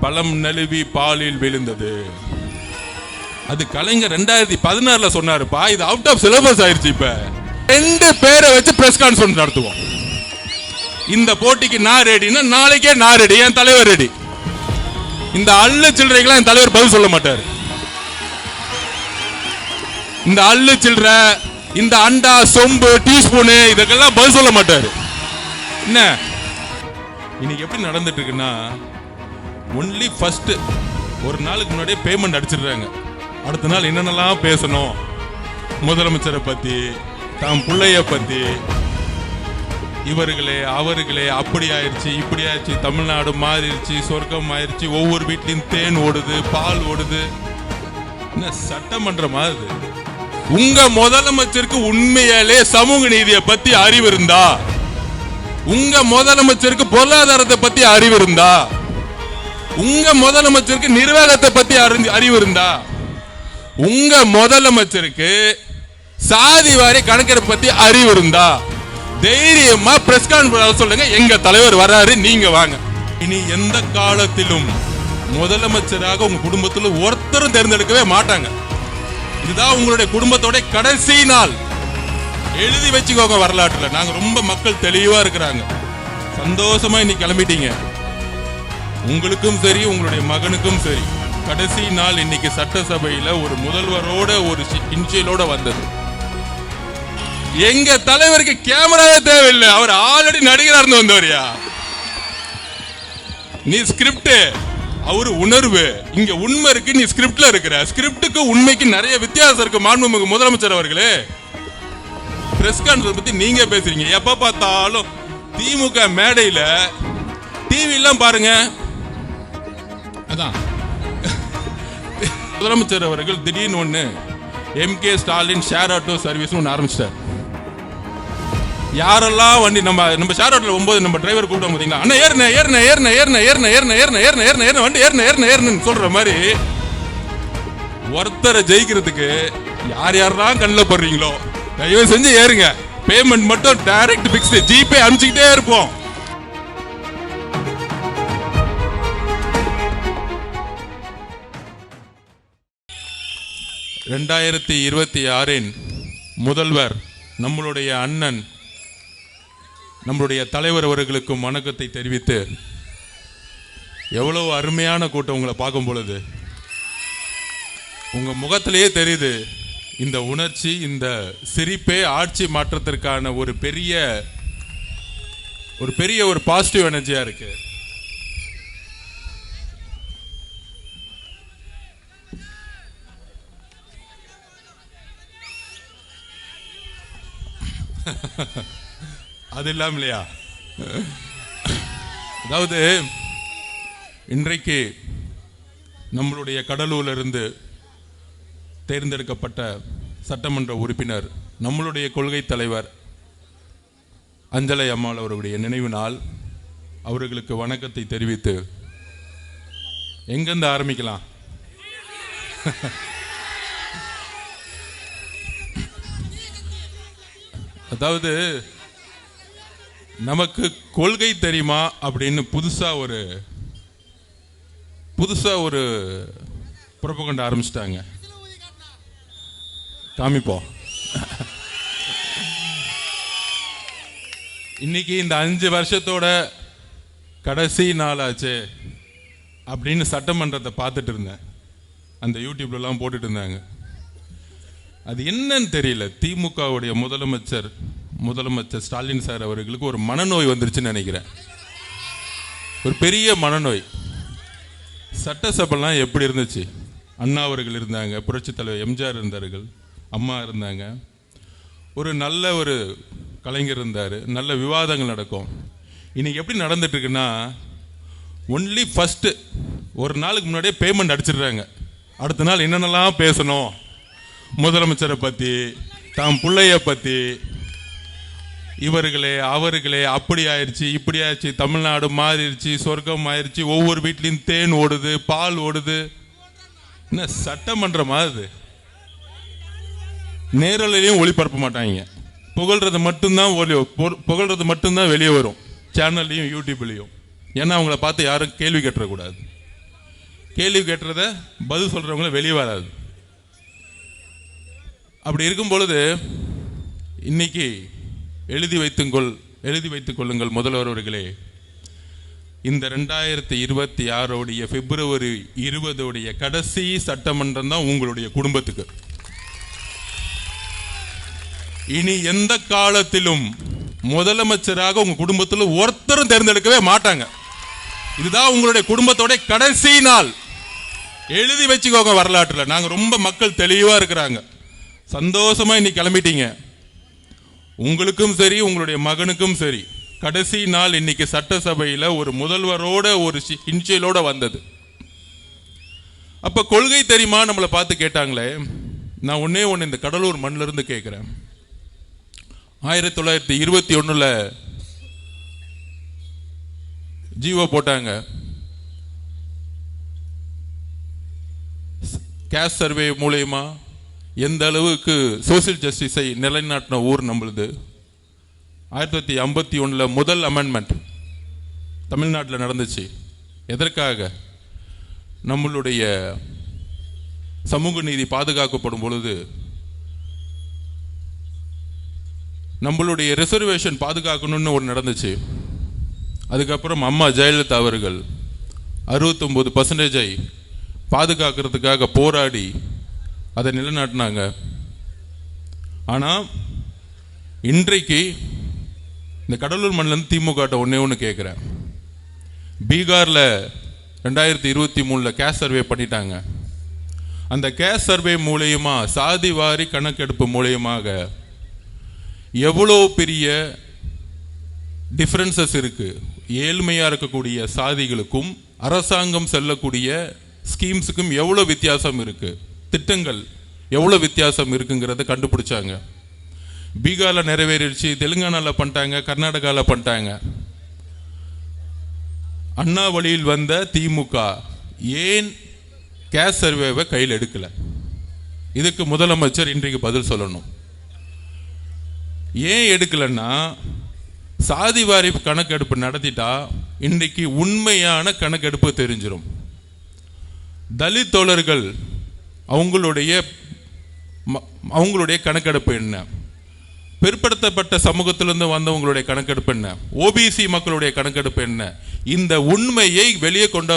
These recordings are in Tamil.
பழம் நழுவி பாலில் விழுந்தது. அது கலைஞர் 2016 சொன்னாருப்பா. இது அவுட் ஆஃப் சிலபஸ் ஆயிருச்சு. இப்ப 2 பேரை வச்சு பிரஸ் கான்ஃபரன்ஸ் நடத்துவோம். இந்த போட்டிக்கு நான் ரெடினா நாளைக்கே நான் ரெடி, என் தலைவர் ரெடி. இந்த அள்ளு சில்லறைக்கெல்லாம் என் தலைவர் பதில் சொல்ல மாட்டார். இந்த அள்ளு சில்லற, இந்த அண்டா சொம்பு டீஸ்பூனு இதுக்கெல்லாம் பதில் சொல்ல மாட்டாரு. என்ன இன்னைக்கு எப்படி நடந்துட்டு இருக்குன்னா, ஒன்லி ஃபர்ஸ்ட் ஒரு நாளுக்கு முன்னாடியே பேமெண்ட் அடிச்சிடுறாங்க. அடுத்த நாள் என்னென்னலாம் பேசணும், முதலமைச்சரை பத்தி, தாம் பிள்ளைய பத்தி, இவர்களே அவர்களே அப்படி ஆயிடுச்சு இப்படி ஆயிடுச்சு, தமிழ்நாடு மாறிடுச்சு, சொர்க்கம் ஆயிடுச்சு, ஒவ்வொரு வீட்லயும் தேன் ஓடுது, பால் ஓடுது. என்ன சட்டமன்றம் ஆகுது? உங்க முதலமைச்சருக்கு உண்மையாலே சமூக நீதியை பத்தி அறிவு இருந்தா, உங்க முதலமைச்சருக்கு பொருளாதாரத்தை பத்தி அறிவு இருந்தா, உங்க முதலமைச்சருக்கு நிர்வாகத்தை பத்தி அறிவு இருந்தா, உங்க முதலமைச்சருக்கு சாதி வாரி கணக்கெடுப்பு பத்தி அறிவு இருந்தா தைரியமா பிரஸ் கான்ஃபரன்ஸ் சொல்லுங்க, எங்க தலைவர் வராரு, நீங்க வாங்க. இனி எந்த காலத்திலும் முதலமைச்சராக உங்க குடும்பத்தில் ஒருத்தரும் தேர்ந்தெடுக்கவே மாட்டாங்க. இதுதான் உங்களுடைய குடும்பத்தோட கடைசி நாள். எழுதி வச்சுக்கோங்க வரலாற்றுல. நாங்க ரொம்ப மக்கள் தெளிவா இருக்கிறாங்க. சந்தோஷமா இன்னைக்கு கிளம்பிட்டீங்க. உங்களுக்கும் சரி உங்களுடைய மகனுக்கும் சரி கடைசி நாள் இன்னைக்கு சட்டசபையில ஒரு முதல்வரோட ஒரு இன்சியலோட வந்தது. எங்க தலைவருக்கு கேமராவே தேவையில்லை. அவர் ஆல்ரெடி நடிகரா இருந்து வந்தவரியா. நீ ஸ்கிரிப்ட், அவரு உணர்வு. இங்க உண்மை இருக்கு, நீ ஸ்கிரிப்ட்ல இருக்கிற. ஸ்கிரிப்டுக்கு உண்மைக்கு நிறைய வித்தியாசம் இருக்கு. மாண்புமிகு முதலமைச்சர் அவர்களே, பிரஸ் கான்ஃபரன்ஸ் பத்தி நீங்க பேசுறீங்க. எப்ப பார்த்தாலும் திமுக மேடையில டிவி எல்லாம் பாருங்க. அதான் முதலமைச்சர் அவர்கள் திடீர்னு ஒண்ணு MK Stalin share auto service ஒன்று ஆரம்பிச்சிட்டார். யாரெல்லாம் வண்டி நம்ம ஷேர் ஆட்டோல 9 நம்ம டிரைவர் கூப்பிட்டு பாத்தீங்களா, அண்ணா ஏறுன ஏறுன ஏறுன ஏறுன ஏறுன ஏறுன ஏறுன ஏறுன ஏறுன ஏறுன வண்டி ஏறுன ஏறுன ஏறுனு சொல்ற மாதிரி ஒருத்தரை ஜெயிக்கிறதுக்கு யார் யாரெல்லாம் கண்ணில் படுறீங்களோ தயவு செஞ்சு ஏறுங்க. பேமெண்ட் மட்டும் டைரக்ட் பிக்ஸ் ஜிபே அனுப்பிச்சுக்கிட்டே இருப்போம். (2026) முதல்வர் நம்மளுடைய அண்ணன் நம்மளுடைய தலைவர் அவர்களுக்கும் வணக்கத்தை தெரிவித்து, எவ்வளவு அருமையான கூட்டம் உங்களை பார்க்கும் பொழுது உங்க முகத்திலேயே தெரியுது இந்த உணர்ச்சி, இந்த சிரிப்பே ஆட்சி மாற்றத்திற்கான ஒரு பெரிய ஒரு பாசிட்டிவ் எனர்ஜியா இருக்கு. அது இல்லாம இல்லையா? அதாவது இன்றைக்கு நம்மளுடைய கடலூர்ல இருந்து தேர்ந்தெடுக்கப்பட்ட சட்டமன்ற உறுப்பினர், நம்மளுடைய கொள்கை தலைவர் அஞ்சலை அம்மாள் அவர்களுடைய நினைவு நாள். அவர்களுக்கு வணக்கத்தை தெரிவித்து எங்கிருந்து ஆரம்பிக்கலாம்? அதாவது நமக்கு கொள்கை தெரியுமா அப்படின்னு புதுசா ஒரு புரொபகண்டா ஆரம்பிச்சிட்டாங்க. காமிப்போம். இன்னைக்கு இந்த 5 வருஷத்தோட கடைசி நாளாச்சு அப்படின்னு சட்டமன்றத்தை பார்த்துட்டு இருந்தேன். அந்த யூடியூப்லாம் போட்டுட்டு இருந்தாங்க. அது என்னன்னு தெரியல. திமுகவுடைய முதலமைச்சர் ஸ்டாலின் சார் அவர்களுக்கு ஒரு மனநோய் வந்துருச்சுன்னு நினைக்கிறேன். ஒரு பெரிய மனநோய். சட்டசபைலாம் எப்படி இருந்துச்சு? அண்ணா அவர்கள் இருந்தாங்க, புரட்சி தலைவர் எம்ஜிஆர் இருந்தார்கள், அம்மா இருந்தாங்க, ஒரு கலைஞர் இருந்தார், நல்ல விவாதங்கள் நடக்கும். இன்னைக்கு எப்படி நடந்துட்டு இருக்குன்னா, ஒன்லி ஃபர்ஸ்ட் ஒரு நாளுக்கு முன்னாடியே பேமெண்ட் அடிச்சிடுறாங்க. அடுத்த நாள் என்னென்னலாம் பேசணும், முதலமைச்சரை பத்தி, தாம் பிள்ளைய பத்தி, இவர்களே அவர்களே அப்படி ஆயிடுச்சு இப்படி ஆயிடுச்சு, தமிழ்நாடு மாறிடுச்சு, சொர்க்கம் ஆயிடுச்சு, ஒவ்வொரு வீட்லயும் தேன் ஓடுது, பால் ஓடுது. என்ன சட்டமன்றம் ஆகுது? நேரலையும் ஒளிபரப்ப மாட்டாங்க. புகழ்றது மட்டும்தான் வெளியே வரும், சேனல்லையும் யூடியூப்லையும். ஏன்னா அவங்கள பார்த்து யாரும் கேள்வி கேட்டக்கூடாது. கேள்வி கேட்டுறத பதில் சொல்றவங்கள வெளியே வராது. அப்படி இருக்கும் பொழுது இன்னைக்கு எழுதி வைத்துக் கொள்ளுங்கள் முதல்வர் அவர்களே, இந்த 2026 பிப்ரவரி 20 கடைசி சட்டமன்றம் தான் உங்களுடைய குடும்பத்துக்கு. இனி எந்த காலத்திலும் முதலமைச்சராக உங்க குடும்பத்தில் ஒருத்தரும் தேர்ந்தெடுக்கவே மாட்டாங்க. இதுதான் உங்களுடைய குடும்பத்தோட கடைசி நாள். எழுதி வச்சுக்கோங்க வரலாற்றுல. நாங்க ரொம்ப மக்கள் தெளிவா இருக்கிறாங்க. சந்தோஷமா இன்னைக்கு கிளம்பிட்டீங்க. உங்களுக்கும் சரி உங்களுடைய மகனுக்கும் சரி கடைசி நாள் இன்னைக்கு சட்டசபையில ஒரு முதல்வரோட ஒரு இன்சியலோட வந்தது. அப்ப கொள்கை தெரியுமா நம்மளை பார்த்து கேட்டாங்களே. நான் ஒன்னே ஒன்னு இந்த கடலூர் மண்ணில இருந்து கேட்கிறேன். 1921 ஜீவோ போட்டாங்க. கேஸ் சர்வே மூலமா எந்த அளவுக்கு சோசியல் ஜஸ்டிஸை நிலைநாட்டின ஊர் நம்மளுது. 1951 முதல் அமெண்ட்மெண்ட் தமிழ்நாட்டில் நடந்துச்சு. எதற்காக? நம்மளுடைய சமூக நீதி பாதுகாக்கப்படும் பொழுது நம்மளுடைய ரிசர்வேஷன் பாதுகாக்கணும்னு ஒன்று நடந்துச்சு. அதுக்கப்புறம் அம்மா ஜெயலலிதா அவர்கள் 69% பாதுகாக்கிறதுக்காக போராடி அதை நிலைநாட்டினாங்க. ஆனால் இன்றைக்கு இந்த கடலூர் மண்ணிலிருந்து திமுக ஒன்னே ஒன்று கேட்குறேன். பீகாரில் 2023 கேஸ் சர்வே பண்ணிட்டாங்க. அந்த கேஸ் சர்வே மூலயமா சாதிவாரி கணக்கெடுப்பு மூலயமாக எவ்வளோ பெரிய டிஃபரன்சஸ் இருக்கு. ஏழ்மையாக இருக்கக்கூடிய சாதிகளுக்கும் அரசாங்கம் செல்லக்கூடிய ஸ்கீம்ஸுக்கும் எவ்வளோ வித்தியாசம் இருக்கு, திட்டங்கள் எவ்வளோ வித்தியாசம் இருக்குங்கிறத கண்டுபிடிச்சாங்க. பீகாரில் நிறைவேறிடுச்சு, தெலுங்கானாவில் பண்ணிட்டாங்க, கர்நாடகாவில் பண்ணிட்டாங்க. அண்ணா வழியில் வந்த திமுக ஏன் கேஸ் சர்வேவை கையில் எடுக்கல? இதுக்கு முதலமைச்சர் இன்றைக்கு பதில் சொல்லணும். ஏன் எடுக்கலன்னா, சாதிவாரி கணக்கெடுப்பு நடத்திட்டா இன்றைக்கு உண்மையான கணக்கெடுப்பு தெரிஞ்சிடும். தலித் தோழர்கள் அவங்களுடைய கணக்கெடுப்பு என்ன, பிற்படுத்தப்பட்ட சமூகத்திலிருந்து வந்தவங்களுடைய கணக்கெடுப்பு என்ன, ஓபிசி மக்களுடைய கணக்கெடுப்பு என்ன, இந்த உண்மையை வெளியே கொண்டு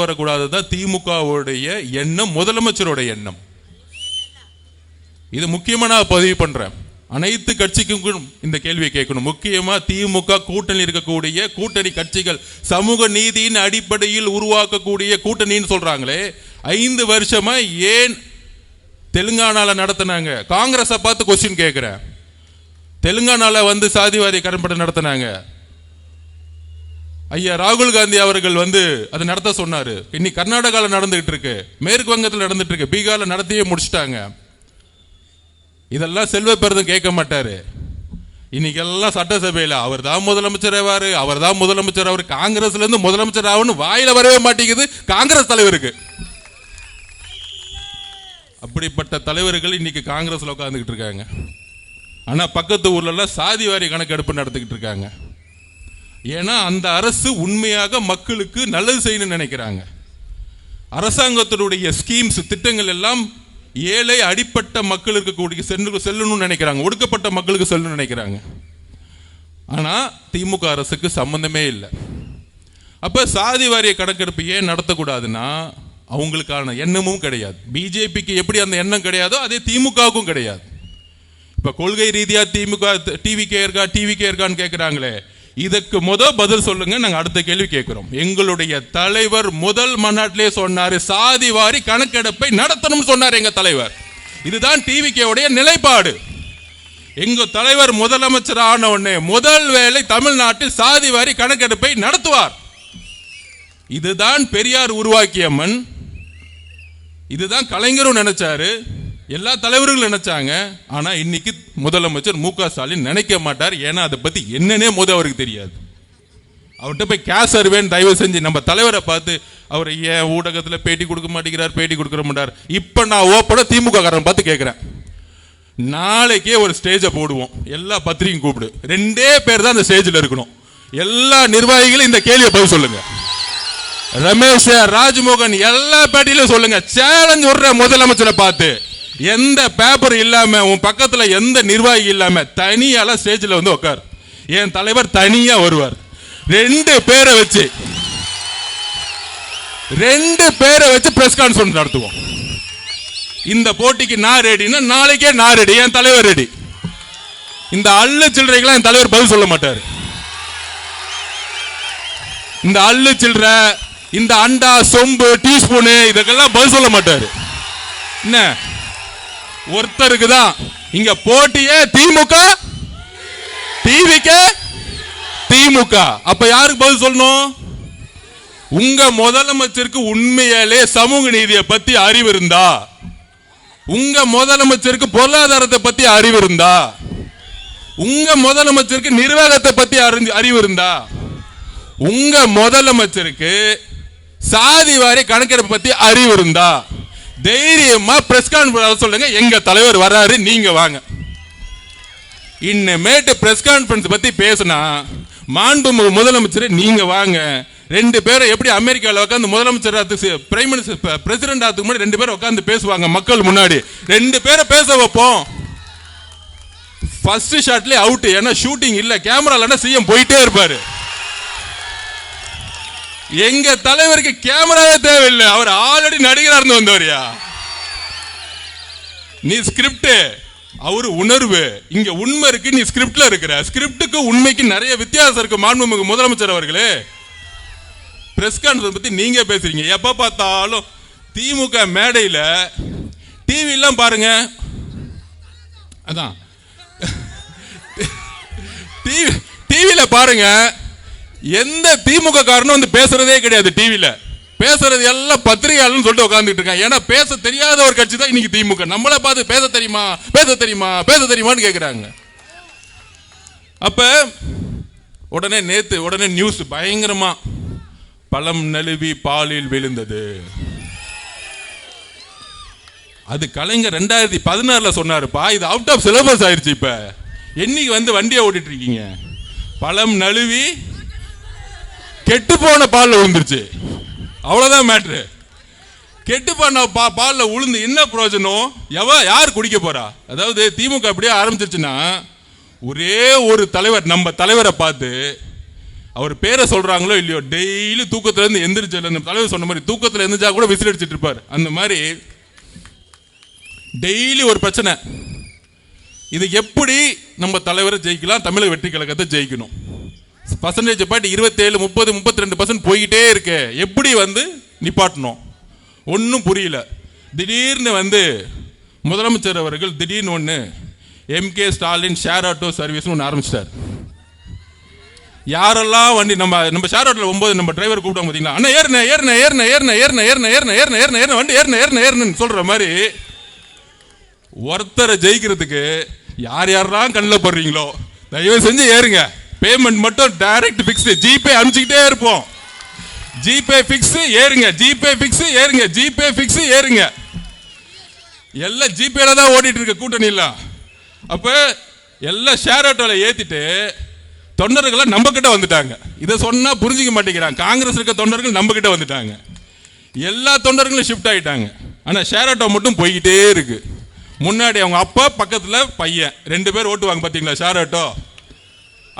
வரக்கூடாதுதான் திமுகவுடைய எண்ணம், முதலமைச்சருடைய எண்ணம். இது முக்கியமா நான் பதிவு பண்றேன். அனைத்து கட்சிக்கும் இந்த கேள்வியை கேட்கணும். முக்கியமா திமுக கூட்டணி இருக்கக்கூடிய கூட்டணி கட்சிகள் சமூக நீதியின் அடிப்படையில் உருவாக்கக்கூடிய கூட்டணின்னு சொல்றாங்களே, 5 வருஷமா ஏன் தெலுங்கானால நடத்தினாங்க? காங்கிரஸை பார்த்து கொஸ்டின் கேட்கிறேன். தெலுங்கானால வந்து சாதிவாரி கணக்கெடுப்பு நடத்தினாங்க. ஐயா ராகுல் காந்தி அவர்கள் வந்து அதை நடத்த சொன்னாரு. இன்னைக்கு கர்நாடகாவில் நடந்துகிட்டு இருக்கு, மேற்கு வங்கத்தில் நடந்துட்டு இருக்கு, பீகார்ல நடத்தியே முடிச்சுட்டாங்க. இதெல்லாம் செல்வ பெருதும் கேட்க மாட்டாரு. இன்னைக்கு எல்லாம் சட்டசபையில் அவர் தான் முதலமைச்சர் ஆவாரு, அவர் தான் முதலமைச்சர் ஆவாரு. காங்கிரஸ்ல இருந்து முதலமைச்சர் ஆகுன்னு வாயில வரவே மாட்டேங்குது காங்கிரஸ் தலைவருக்கு. அப்படிப்பட்ட தலைவர்கள் இன்னைக்கு காங்கிரஸ்ல உட்கார்ந்துகிட்டு இருக்காங்க. ஆனா பக்கத்து ஊர்ல எல்லாம் சாதிவாரி கணக்கெடுப்பு நடத்திக்கிட்டு இருக்காங்க. ஏன்னா அந்த அரசு உண்மையாக மக்களுக்கு நல்லது செய்யணும்னு நினைக்கிறாங்க. அரசாங்கத்தினுடைய ஸ்கீம்ஸ் திட்டங்கள் எல்லாம் ஏழை அடிப்பட்ட மக்களுக்கு கூடிய செல்லணும்னு நினைக்கிறாங்க, ஒடுக்கப்பட்ட மக்களுக்கு செல்லணும்னு நினைக்கிறாங்க. ஆனா திமுக அரசுக்கு சம்பந்தமே இல்லை. அப்ப சாதி வாரிய கணக்கெடுப்பு ஏன் நடத்தக்கூடாதுன்னா, அவங்களுக்கான எண்ணமும் கிடையாது. பிஜேபிக்கு எப்படி அந்த எண்ணம் கிடையாதோ அதே திமுகவுக்கும் கிடையாது. இப்ப கொள்கை ரீதியா திமுக டிவிகே இருக்கான்னு கேட்கிறாங்களே, இதுக்கு பதில் சொல்லுங்க. நாங்க அடுத்த கேள்வி கேட்கிறோம். எங்களுடைய தலைவர் முதல் மாநாட்டிலே சொன்னாரு, சாதிவாரி கணக்கெடுப்பை நடத்தணும் சொன்னார் எங்க தலைவர். இதுதான் டிவிகேவுடைய நிலைப்பாடு. எங்க தலைவர் முதலமைச்சர் ஆன உடனே முதல் வேலை தமிழ்நாட்டில் சாதிவாரி கணக்கெடுப்பை நடத்துவார். இதுதான் பெரியார் உருவாக்கிய மண். இதுதான் கலைஞரும் நினைச்சாரு, எல்லா தலைவர்களும் நினைச்சாங்க. ஆனா இன்னைக்கு முதலமைச்சர் மு.க. ஸ்டாலின் நினைக்க மாட்டார். ஏன்னா அதை பத்தி என்னன்னே அவருக்கு தெரியாது. அவர்கிட்ட போய் கேஸ் சர்வேன்னு தயவு செஞ்சு நம்ம தலைவரை பார்த்து அவர் ஏன் ஊடகத்தில் பேட்டி கொடுக்க மாட்டேங்கிறார், பேட்டி கொடுக்க மாட்டார். இப்ப நான் ஓப்பன திமுக காரன் பார்த்து கேட்கிறேன், நாளைக்கே ஒரு ஸ்டேஜை போடுவோம், எல்லா பத்திரிகையும் கூப்பிடு, 2 பேர் தான் அந்த ஸ்டேஜில் இருக்கணும். எல்லா நிர்வாகிகளும் இந்த கேள்வியை பதில் சொல்லுங்க. ரமேஷ், ராஜ்மோகன் எல்லா பேட்டியிலும் சொல்லுங்க, சேலஞ்ச் விடுற முதலமைச்சரை பார்த்து. எந்த பேப்பர் இல்லாம, உன் பக்கத்துல எந்த நிர்வாகி இல்லாம தனியால ஸ்டேஜ்ல வந்து உட்கார். என் தலைவர் தனியா வருவார். 2 பேரை வச்சு பிரஸ் கான்ஃபரன்ஸ் நடத்துவோம். இந்த போட்டிக்கு நான் ரெடினா நாளைக்கே நான் ரெடி, என் தலைவர் ரெடி. இந்த அள்ளு சில்லறைக்கெல்லாம் என் தலைவர் பதில் சொல்ல மாட்டார். இந்த அள்ளு சில்லற, இந்த அண்டா, சொம்பு, டீஸ்பூனு இதுக்கெல்லாம் பதில் சொல்ல மாட்டாரு. என்ன ஒருத்தருக்கு தான் இங்க போட்டியே, திமுக, டிவிக்கு திமுக. அப்ப யாருக்கு பதில் சொல்லணும்? உங்க முதலமைச்சருக்கு உண்மையாலே சமூக நீதியை பத்தி அறிவு இருந்தா, உங்க முதலமைச்சருக்கு பொருளாதாரத்தை பத்தி அறிவு இருந்தா, உங்க முதலமைச்சருக்கு நிர்வாகத்தை பத்தி அறிவு இருந்தா, உங்க முதலமைச்சருக்கு சாதி வாரி கணக்கெடுப்பு பத்தி அறிவு இருந்தா தைரியமா பிரஸ் கான்ஃபரன்ஸ் சொல்லுங்க, எங்க தலைவர் வராரு, நீங்க வாங்க. இன்னமேட்டு பிரஸ் கான்ஃபரன்ஸ் பத்தி பேசினா மாண்புமிகு முதலமைச்சர் நீங்க வாங்க. 2 பேரும் எப்படி அமெரிக்காவில் உட்காந்து முதலமைச்சர் பிரைம் மினிஸ்டர் பிரசிடென்ட் ஆகிறதுக்கு முன்னாடி 2 பேரும் உட்காந்து பேசுவாங்க மக்கள் முன்னாடி. 2 பேரை பேச வைப்போம். ஃபர்ஸ்ட் ஷாட்லயே அவுட். ஏன்னா ஷூட்டிங் இல்ல, கேமரா இல்லைன்னா சிஎம் போயிட்டே இருப்பாரு. எங்க தலைவருக்கு கேமராவே தேவையில்லை, அவர் ஆல்ரெடி நடிகரா இருந்து வந்தவரியா. நீ ஸ்கிரிப்ட், அவரு உணர்வு. இங்க உண்மை இருக்கு, நீ ஸ்கிரிப்ட்ல இருக்கிற. ஸ்கிரிப்டுக்கு உண்மைக்கு நிறைய வித்தியாசம் இருக்கு. மாண்புமிகு முதலமைச்சர் அவர்களே, பிரஸ் கான்ஃபரன்ஸ் பத்தி நீங்க பேசுறீங்க. எப்ப பார்த்தாலும் திமுக மேடையில டிவி எல்லாம் பாருங்க, அதான் டிவில பாருங்க, எந்த திமுக காரனும் வந்து பேசுறதே கிடையாது. டிவில பேசுறது எல்லாம் பத்திரிகையாளர்னு சொல்லிட்டு உட்கார்ந்துட்டு இருக்காங்க. ஏன்னா பேச தெரியாத ஒரு கட்சி தான் இன்னைக்கு திமுக. நம்மள பார்த்து பேச தெரியுமா, பேச தெரியுமா, பேச தெரியுமான்னு கேக்குறாங்க. அப்ப உடனே நியூஸ் பயங்கரமா, பழம் நழுவி பாலில் விழுந்தது. அது கலைஞர் 2016 சொன்னாருப்பா. இது அவுட் ஆஃப் சிலபஸ் ஆயிருச்சு. இப்ப என்னைக்கு வந்து வண்டியை ஓட்டிட்டு இருக்கீங்க? பழம் நழுவி கெட்டு போன பால்ல விழுந்துருச்சு, அவ்வளவுதான் மேட்ரு. கெட்டு போன பால்ல உளுந்து என்ன பிரயோஜனம்? யார் குடிக்க போறா? அதாவது திமுக அப்படியே ஆரம்பிச்சிருச்சுன்னா, ஒரே ஒரு தலைவர், நம்ம தலைவரை பார்த்து அவர் பேரை சொல்றாங்களோ இல்லையோ, டெய்லி தூக்கத்துல இருந்து எந்திரிச்சு, தலைவர் சொன்ன மாதிரி தூக்கத்துல எந்திரிச்சா கூட விசில் அடிச்சிட்டு இருப்பாரு. அந்த மாதிரி டெய்லி ஒரு பிரச்சனை. இது எப்படி நம்ம தலைவரை ஜெயிக்கலாம், தமிழக வெற்றி கழகத்தை ஜெயிக்கணும். பர்சன்டேஜ் பாட்டு 27, 30, 32% போய்கிட்டே இருக்கு. எப்படி வந்து நிப்பாட்டணும் ஒன்னும் புரியல. திடீர்னு வந்து முதலமைச்சர் அவர்கள் திடீர்னு ஒன்று MK Stalin share auto service ஒன்று ஆரம்பிச்சிட்டார். யாரெல்லாம் வண்டி நம்ம ஷேர் ஆட்டோல 9 நம்ம டிரைவர் கூப்பிட்டாங்க பார்த்தீங்களா, அண்ணா ஏறுன ஏறுன ஏறுன ஏறுன ஏறுன ஏறுன ஏறுன ஏறுன ஏறுன ஏறுன வண்டி ஏறுன ஏறுன ஏறுனு சொல்ற மாதிரி ஒருத்தரை ஜெயிக்கிறதுக்கு யார் யாரெல்லாம் கண்ணில் போடுறீங்களோ தயவு செஞ்சு ஏறுங்க. பேமெண்ட் மட்டும் டைரக்ட் பிக்ஸ், ஜிபே அனுப்பிச்சுக்கிட்டே இருப்போம். ஜிபே பிக்ஸ் ஏறுங்க, ஜிபே பிக்ஸ் ஏறுங்க, ஜிபே பிக்ஸ் ஏறுங்க. எல்லாம் ஜிபேல தான் ஓடிட்டு இருக்க கூட்டணி இல்ல. அப்ப எல்லாம் ஷேர் ஆட்டோல ஏத்திட்டு தொண்டர்கள் நம்ம கிட்ட வந்துட்டாங்க. இதை சொன்னா புரிஞ்சிக்க மாட்டேங்கிறாங்க. காங்கிரஸ் இருக்க தொண்டர்கள் நம்ம கிட்ட வந்துட்டாங்க. எல்லா தொண்டர்களும் ஷிஃப்ட் ஆயிட்டாங்க. ஆனா ஷேர் ஆட்டோ மட்டும் போய்கிட்டே இருக்கு. முன்னாடி அவங்க அப்பா, பக்கத்துல பையன், 2 பேர் ஓட்டுவாங்க பாத்தீங்களா ஷேர் ஆட்டோ.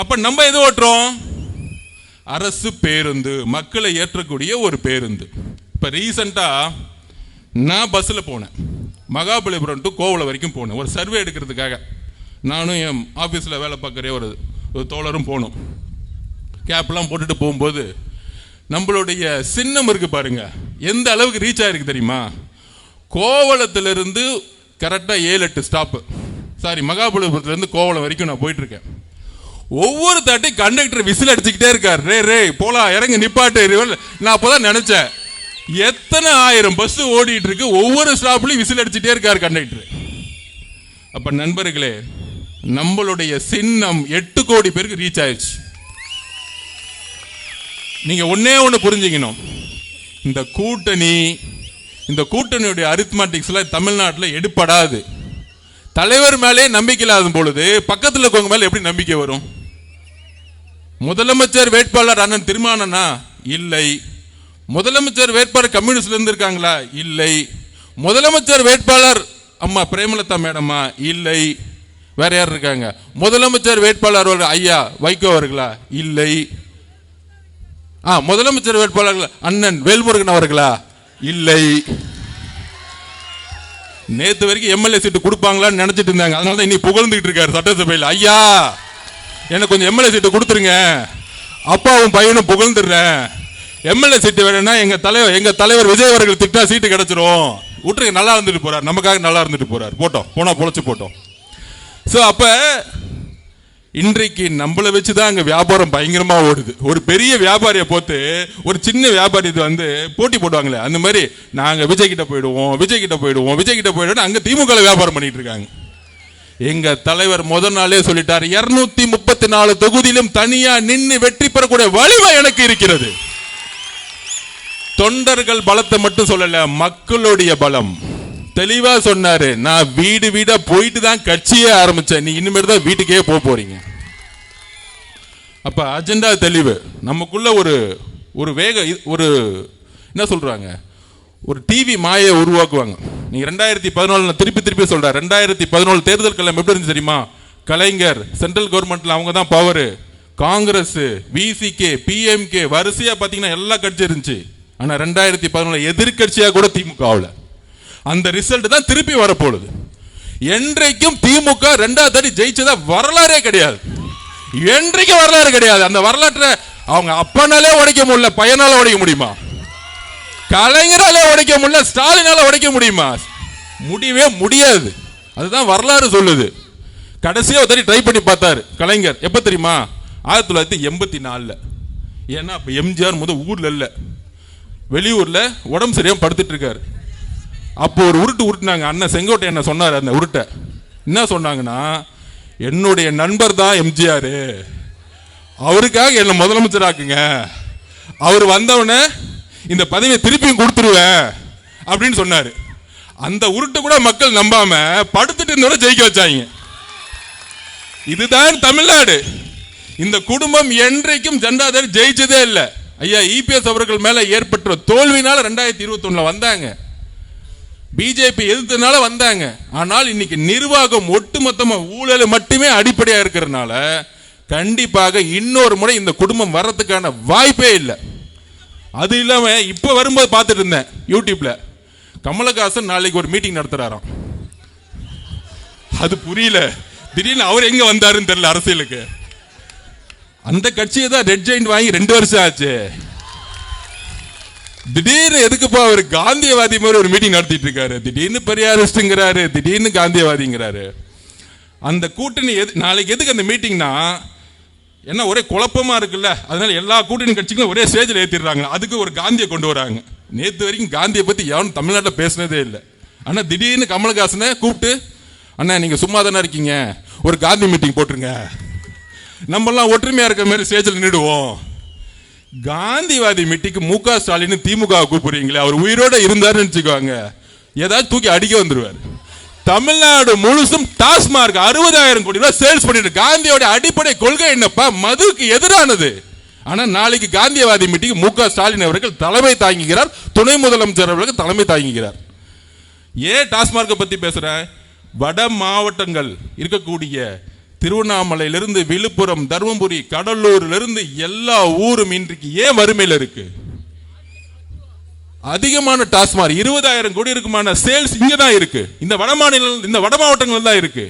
அப்ப நம்ம எது ஓட்டுறோம்? அரசு பேருந்து, மக்களை ஏற்றக்கூடிய ஒரு பேருந்து. இப்ப ரீசெண்டா நான் பஸ்ல போனேன், மகாபலிபுரம் டு கோவளம் வரைக்கும் போனேன் ஒரு சர்வே எடுக்கிறதுக்காக. நானும் என் ஆபீஸ்ல வேலை பார்க்குற ஒரு தோழரும் போனோம். கேப்லாம் போட்டுட்டு போகும்போது நம்மளுடைய சின்னம் இருக்கு பாருங்க, எந்த அளவுக்கு ரீச் ஆயிருக்கு தெரியுமா? கோவளத்திலிருந்து கரெக்டா 7-8 ஸ்டாப்பு, மகாபலிபுரத்திலிருந்து கோவளம் வரைக்கும் நான் போயிட்டு இருக்கேன். ஒவ்வொரு தாட்டி கண்டக்டர் விசில் அடிச்சுக்கிட்டே இருக்கார். ரே போலாம், இறங்க, நிப்பாட்டு. நான் அப்போதான் நினைச்சேன், எத்தனை 1000 பஸ் ஓடிட்டு இருக்கு, ஒவ்வொரு ஸ்டாப்லயும் விசில் அடிச்சுட்டே இருக்காரு கண்டக்டர். அப்ப நண்பர்களே, நம்மளுடைய சின்னம் 8 கோடி பேருக்கு ரீச் ஆயிடுச்சு. நீங்க ஒன்னே ஒண்ணு புரிஞ்சுக்கணும், இந்த கூட்டணியுடைய அரித்மெட்டிக்ஸ்ல தமிழ்நாட்டில் எடுப்படாது. தலைவர் மேலே நம்பிக்கை இல்லாத பொழுது பக்கத்தில் இருக்கவங்க மேல எப்படி நம்பிக்கை வரும்? முதலமைச்சர் வேட்பாளர் அண்ணன் திருமானனா இல்லை, முதலமைச்சர் வேட்பாளர் கம்யூனிஸ்ட்ல இருந்து இருக்காங்களா? இல்லை. முதலமைச்சர் வேட்பாளர் அம்மா பிரேமலதா மேடமா? இல்லை. வேற யார் இருக்காங்க? முதலமைச்சர் வேட்பாளர் ஐயா வைகோ அவர்களா? இல்லை. முதலமைச்சர் வேட்பாளர்கள் அண்ணன் வேல்முருகன் அவர்களா? இல்லை. நேத்து வரைக்கும் எம்எல்ஏ சீட்டு கொடுப்பாங்களான்னு நினைச்சிட்டு இருந்தாங்க. அதனால இன்னைக்கு புகழ்ந்துட்டு இருக்காரு சட்டசபையில். ஐயா எனக்கு கொஞ்சம் எம்எல்ஏ சீட்டு கொடுத்துருங்க, அப்பாவும் பையனும் புகழ்ந்துடுறேன். எம்எல்ஏ சீட்டு வேணும்னா எங்க தலைவர் விஜய் அவர்கள் திட்டா சீட்டு கிடைச்சிரும், விட்டுருங்க. நல்லா இருந்துட்டு போறார், நமக்காக நல்லா இருந்துட்டு போறார். போனா பொழைச்சு போட்டோம். ஸோ அப்ப இன்றைக்கு நம்மளை வச்சுதான் அங்க வியாபாரம் பயங்கரமா ஓடுது. ஒரு பெரிய வியாபாரியை போட்டு ஒரு சின்ன வியாபாரி போட்டி போடுவாங்களே, அந்த மாதிரி நாங்க விஜய் கிட்ட போயிடுவோம் அங்க திமுக வியாபாரம் பண்ணிட்டு இருக்காங்க. எங்க தலைவர் முதல் நாளே சொல்லிட்டார், 234 தொகுதியிலும் தனியா நின்று வெற்றி பெறக்கூடிய வலிமை எனக்கு இருக்கிறது. தொண்டர்கள் பலத்தை மட்டும் சொல்லல, மக்களுடைய பலம். தெளிவா சொன்னாரு, நான் வீடு வீடா போயிட்டு தான் கட்சியே ஆரம்பிச்சேன், நீ இனிமேல் தான் வீட்டுக்கே போறீங்க. அப்ப அஜெண்டா தெளிவு. நமக்குள்ள ஒரு வேக ஒரு என்ன சொல்றாங்க, ஒரு டிவி மாயை உருவாக்குவாங்க. நீங்க 2014 திருப்பி சொல்ற 2014 தேர்தல் களம் எப்படி இருந்துச்சு தெரியுமா? கலைஞர் சென்ட்ரல் கவர்மெண்ட்ல அவங்க தான் பவர், காங்கிரஸ், விசிகே, பிஎம்கே வரிசையா பாத்தீங்கன்னா எல்லா கட்சி இருந்துச்சு. ஆனா 2014 எதிர்கட்சியா கூட திமுக ஆகல. அந்த ரிசல்ட் தான் திருப்பி வரப்போகுது. என்றைக்கும் திமுக 2வது தடவை ஜெயிச்சதா வரலாறே கிடையாது. என்றைக்கும் வரலாறு கிடையாது. அந்த வரலாற்றை அவங்க அப்பனாலே உடைக்க முடியல, பையனால உடைக்க முடியுமா? கலைஞராலே உடைக்க முடியல, ஸ்டாலினால உடைக்க முடியுமா? முடியவே முடியாது. அதுதான் வரலாறு சொல்லுது. கடைசியா ஒரு ட்ரை பண்ணி பார்த்தாரு கலைஞர். எப்ப தெரியுமா? 1984. ஏன்னா அப்ப எம்ஜிஆர் ஊர்ல இல்ல, வெளியூர்ல உடம்பு சரியா படுத்துட்டு இருக்காரு. அப்போ ஒரு உருட்டுனாங்க. அண்ணன் செங்கோட்டை என்ன சொன்னார், அந்த உருட்டை என்ன சொன்னாங்கன்னா, என்னுடைய நண்பர் தான் எம்ஜிஆர், அவருக்காக என்ன முதலமைச்சர் ஆக்குங்க, அவர் வந்தவன இந்த பதவியை திருப்பியும் கொடுத்துருவேன் அப்படின்னு சொன்னாரு. அந்த உருட்டை கூட மக்கள் நம்பாம படுத்துட்டு இருந்தவரை ஜெயிக்க வச்சாங்க. இதுதான் தமிழ்நாடு. இந்த குடும்பம் என்றைக்கும் ஜெண்டாதர் ஜெயிச்சதே இல்லை. ஐயா இபிஎஸ் அவர்கள் மேல ஏற்பட்ட தோல்வினால 2021 வந்தாங்க, பிஜேபி எதிர்த்தனால வந்தாங்க. ஆனால் இன்னைக்கு நிர்வாகம் ஒட்டுமொத்தமா ஊழல் மட்டுமே அடிப்படையா இருக்கிறதுனால கண்டிப்பாக இன்னொரு முறை இந்த குடும்பம் வர்றதுக்கான வாய்ப்பே இல்லை. அது இல்லாம இப்ப வரும்போது பார்த்துட்டு இருந்தேன் யூடியூப்ல, கமலஹாசன் நாளைக்கு ஒரு மீட்டிங் நடத்துறாராம். அது புரியல, திடீர்னு அவர் எங்க வந்தாருன்னு தெரியல அரசியலுக்கு. அந்த கட்சியை தான் ரெட் ஜெயிண்ட் வாங்கி 2 வருஷம் ஆச்சு. திடீர்னு எதுக்குப்பா அவர் காந்தியவாதி மாதிரி ஒரு மீட்டிங் நடத்திட்டு இருக்காரு, திடீர்னு பெரியாரிஸ்ட்ங்கிறாரு, திடீர்னு காந்தியவாதிங்கிறாரு. அந்த கூட்டணி நாளைக்கு எதுக்கு அந்த மீட்டிங்னா, என்ன ஒரே குழப்பமா இருக்குல்ல, அதனால எல்லா கூட்டணி கட்சிகளும் ஒரே ஸ்டேஜில் ஏற்றிடுறாங்க. அதுக்கு ஒரு காந்தியை கொண்டு வராங்க. நேற்று வரைக்கும் காந்தியை பத்தி யாரும் தமிழ்நாட்டில் பேசினதே இல்லை. ஆனா திடீர்னு கமலஹாசனை கூப்பிட்டு, அண்ணா நீங்க சும்மா தானே இருக்கீங்க, ஒரு காந்தி மீட்டிங் போட்டுருங்க, நம்மெல்லாம் ஒற்றுமையா இருக்க மாதிரி ஸ்டேஜில் நின்றுடுவோம். காந்திவாதி மீட்டிங்கு முக ஸ்டாலின் திமுக கூப்பிடுறீங்களே, அவர் உயிரோட இருந்தாருன்னு வச்சுக்கோங்க, ஏதாவது தூக்கி அடிக்க வந்துருவார். தமிழ்நாடு முழுசும் டாஸ்மார்க் 60,000 கோடி ரூபாய் சேல்ஸ் பண்ணிட்டு. காந்தியோட அடிப்படை கொள்கை என்னப்பா? மதுவுக்கு எதிரானது. ஆனா நாளைக்கு காந்தியவாதி மீட்டிங் முக ஸ்டாலின் அவர்கள் தலைமை தாங்குகிறார், துணை முதலமைச்சர் அவர்கள் தலைமை தாங்குகிறார். ஏன் டாஸ்மார்க்கை பத்தி பேசுறேன்? வட மாவட்டங்கள் இருக்கக்கூடிய திருவண்ணாமலையிலிருந்து விழுப்புரம், தருமபுரி, கடலூரிலிருந்து எல்லா ஊரும் இன்றைக்கு ஏன் வறுமையில் இருக்கு? அதிகமான டாஸ்மார்க் 20,000 கோடி இருக்குமான சேல்ஸ் இங்க தான் இருக்கு. இந்த வட மாவட்டங்கள் தான் இருக்கு.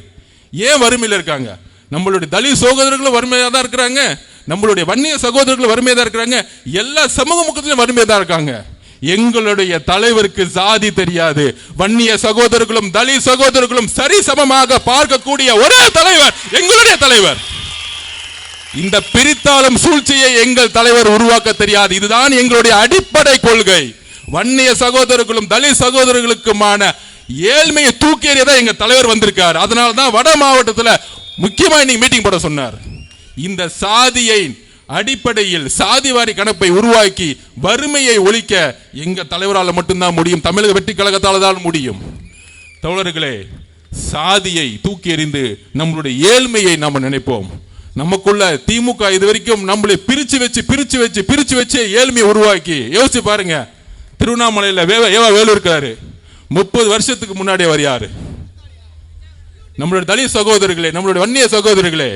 ஏன் வறுமையில் இருக்காங்க? நம்மளுடைய தலித் சகோதரர்களும் வறுமையா தான் இருக்கிறாங்க, நம்மளுடைய வன்னிய சகோதரர்களும் வறுமையா தான் இருக்கிறாங்க, எல்லா சமூக மக்களிலும் வறுமையா தான் இருக்காங்க. எங்களுடைய தலைவருக்கு சாதி தெரியாது. வன்னிய சகோதரர்களும் தலித் சகோதரர்களும் சரி சமமாக பார்க்கக்கூடிய ஒரே தலைவர் எங்களுடைய தலைவர். இந்த பிரித்தாளும் சூழ்ச்சியை எங்கள் தலைவர் உருவாக்க தெரியாது. இதுதான் எங்களுடைய அடிப்படை கொள்கை. வன்னிய சகோதரர்களும் தலித் சகோதரர்களுக்குமான ஏழ்மையை தூக்கி எறியதான் எங்க தலைவர் வந்திருக்காரு. அதனால தான் வட மாவட்டத்தில் முக்கியமா இன்னைக்கு மீட்டிங் போட சொன்னார். இந்த சாதியை அடிப்படையில் சாதிவாரி கணப்பை உருவாக்கி வறுமையை ஒழிக்க எங்க தலைவரால் மட்டும்தான் முடியும், தமிழக வெற்றி கழகத்தால் தான் முடியும். தோழர்களே, சாதியை தூக்கி எறிந்து நம்மளுடைய ஏழ்மையை நாம் நினைப்போம். நமக்குள்ள திமுக இது வரைக்கும் நம்மளை பிரிச்சு வச்சு ஏழ்மையை உருவாக்கி யோசிச்சு பாருங்க. திருவண்ணாமலையில் வேலு இருக்காரு, 30 வருஷத்துக்கு முன்னாடி அவர் யாரு? நம்மளுடைய தலித் சகோதரர்களே, நம்மளுடைய வன்னிய சகோதரர்களே,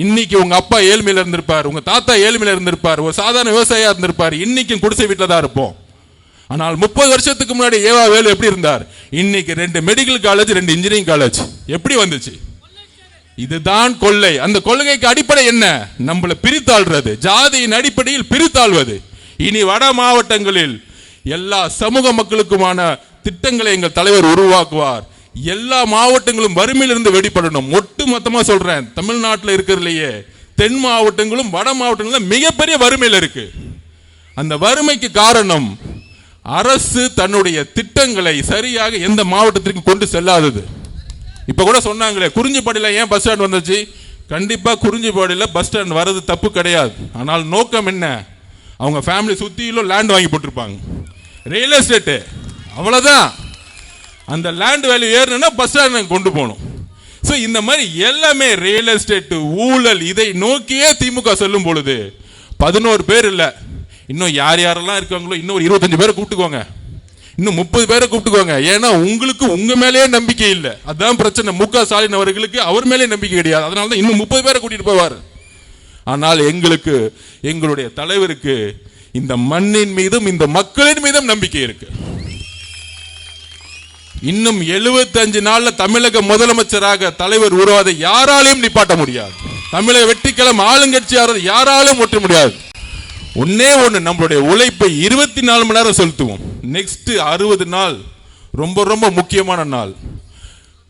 இன்னைக்கு உங்க அப்பா ஏழ்மையில இருந்திருப்பார், உங்க தாத்தா ஏழ்மையில இருந்திருப்பார், ஒரு சாதாரண விவசாயியா இருந்திருப்பார், இன்னைக்கும் குடிசை வீட்டில் தான் இருப்போம். ஆனால் 30 வருஷத்துக்கு முன்னாடி வேலு எப்படி இருந்தார்? இன்னைக்கு 2 மெடிக்கல் காலேஜ், 2 இன்ஜினியரிங் காலேஜ். எப்படி வந்துச்சு? இதுதான் கொள்ளை. அந்த கொள்கைக்கு அடிப்படை என்ன? நம்மளை பிரித்தாள்றது, ஜாதியின் அடிப்படையில் பிரித்தாள்வது. இனி வட மாவட்டங்களில் எல்லா சமூக மக்களுக்குமான திட்டங்களை எங்கள் தலைவர் உருவாக்குவார். எல்லா மாவட்டங்களும் வறுமையிலிருந்து வெளிப்படணும். ஒட்டு மொத்தமா சொல்றேன், தமிழ்நாட்டில் இருக்கிறதுலையே தென் மாவட்டங்களும் வட மாவட்டங்களும் மிகப்பெரிய வறுமையில் இருக்கு. அந்த வறுமைக்கு காரணம் அரசு தன்னுடைய திட்டங்களை சரியாக எந்த மாவட்டத்திற்கும் கொண்டு செல்லாதது. இப்ப கூட சொன்னாங்களே, குறிஞ்சிப்பாடியில் ஏன் பஸ் ஸ்டாண்ட் வந்துச்சு? கண்டிப்பா குறிஞ்சிப்பாடியில் பஸ் ஸ்டாண்ட் வர்றது தப்பு கிடையாது. ஆனால் நோக்கம் என்ன? அவங்க ஃபேமிலி சுத்தியிலும் லேண்ட் வாங்கி போட்டிருப்பாங்க, ரியல் எஸ்டேட், அவ்வளவுதான். அந்த லேண்ட் வேல்யூ ஏறணும்னா பஸ் ஸ்டாண்ட் கொண்டு போகணும். ஸோ இந்த மாதிரி எல்லாமே ரியல் எஸ்டேட் ஊழல், இதை நோக்கியே திமுக சொல்லும் பொழுது 11 பேர் இல்லை, இன்னும் யாரெல்லாம் இருக்காங்களோ இன்னும் ஒரு 25 பேரை கூப்பிட்டுக்கோங்க, இன்னும் 30 பேரை கூப்பிட்டுக்கோங்க. ஏன்னா உங்களுக்கு உங்க மேலேயே நம்பிக்கை இல்லை, அதுதான் பிரச்சனை. முக ஸ்டாலின் அவர்களுக்கு அவர் மேலே நம்பிக்கை கிடையாது, அதனால தான் இன்னும் 30 பேரை கூட்டிட்டு போவார். ஆனால் எங்களுக்கு, எங்களுடைய தலைவருக்கு இந்த மண்ணின் மீதும் இந்த மக்களின் மீதும் நம்பிக்கை இருக்கு. இன்னும் 75 நாள்ல தமிழக முதலமைச்சராக தலைவர் உருவாதை யாராலையும் நிப்பாட்ட முடியாது. தமிழக வெற்றிக்கிழமை ஆளுங்கட்சியாரது யாராலும் ஒட்ட முடியாது. ஒன்னே ஒண்ணு, நம்மளுடைய உழைப்பை 24 மணி நேரம் செலுத்துவோம். நெக்ஸ்ட் 60 நாள் ரொம்ப ரொம்ப முக்கியமான நாள்.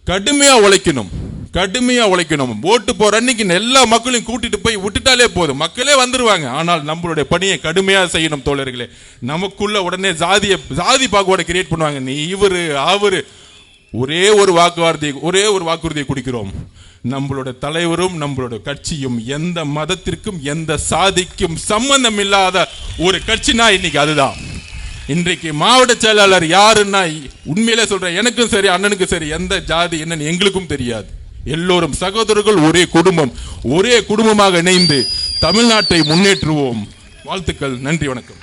கடுமையா உழைக்கணும், கடுமையா உழைக்கணும். ஓட்டு போற அன்னைக்கு எல்லா மக்களையும் கூட்டிட்டு போய் விட்டுட்டாலே போதும், மக்களே வந்துருவாங்க. ஆனால் நம்மளுடைய பணியை கடுமையா செய்யணும் தோழர்களே. நமக்குள்ள உடனே ஜாதி பாகுபாடை கிரியேட் பண்ணுவாங்க. நீ இவரு அவரு, ஒரே ஒரு வாக்குறுதியை குடிக்கிறோம். நம்மளோட தலைவரும் நம்மளோட கட்சியும் எந்த மதத்திற்கும் எந்த சாதிக்கும் சம்பந்தம் இல்லாத ஒரு கட்சினா இன்னைக்கு அதுதான். இன்றைக்கு மாவட்ட செயலாளர் யாருன்னா, உண்மையிலே சொல்றேன், எனக்கும் சரி அண்ணனுக்கும் சரி எந்த ஜாதி என்னன்னு எங்களுக்கும் தெரியாது. எல்லோரும் சகோதரர்கள், ஒரே குடும்பம், ஒரே குடும்பமாக இணைந்து தமிழ்நாட்டை முன்னேற்றுவோம். வாழ்த்துக்கள், நன்றி, வணக்கம்.